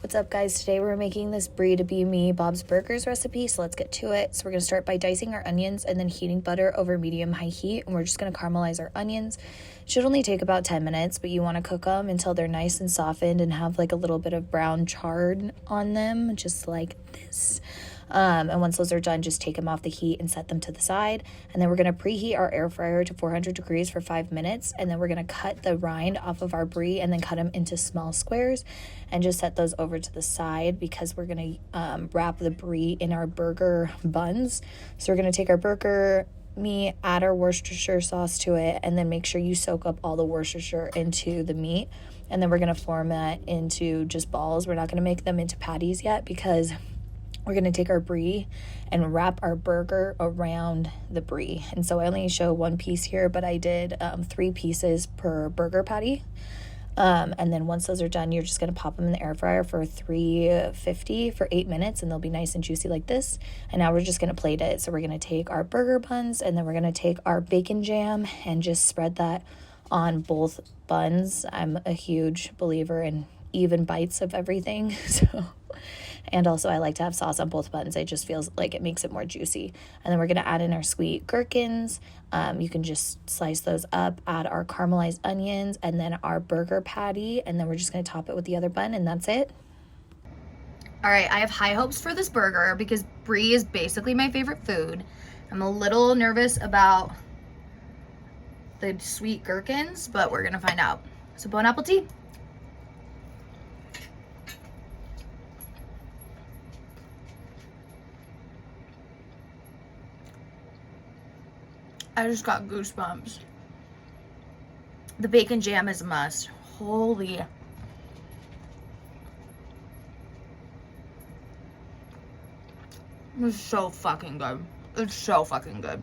What's up, guys? Today we're making this Brie to be me Bob's Burgers recipe, so let's get to it. So we're going to start by dicing our onions and then heating butter over medium-high heat, and we're just going to caramelize our onions. It should only take about 10 minutes, but you want to cook them until they're nice and softened and have like a little bit of brown chard on them, just like this. And once those are done, just take them off the heat and set them to the side. And then we're going to preheat our air fryer to 400 degrees for 5 minutes. And then we're going to cut the rind off of our Brie and then cut them into small squares and just set those over to the side because we're going to wrap the Brie in our burger buns. So we're going to take our burger meat, add our Worcestershire sauce to it, and then make sure you soak up all the Worcestershire into the meat. And then we're going to form that into just balls. We're not going to make them into patties yet because we're going to take our Brie and wrap our burger around the Brie. And so I only show one piece here, but I did 3 pieces per burger patty. And then once those are done, you're just going to pop them in the air fryer for 350 for 8 minutes, and they'll be nice and juicy like this. And now we're just going to plate it. So we're going to take our burger buns, and then we're going to take our bacon jam and just spread that on both buns. I'm a huge believer in even bites of everything. And also I like to have sauce on both buns. It just feels like it makes it more juicy. And then we're going to add in our sweet gherkins. You can just slice those up, add our caramelized onions, and then our burger patty. And then we're just going to top it with the other bun, and that's it. All right, I have high hopes for this burger because Brie is basically my favorite food. I'm a little nervous about the sweet gherkins, but we're going to find out. So bon appetit. I just got goosebumps. The bacon jam is a must. Holy. It's so fucking good. It's so fucking good.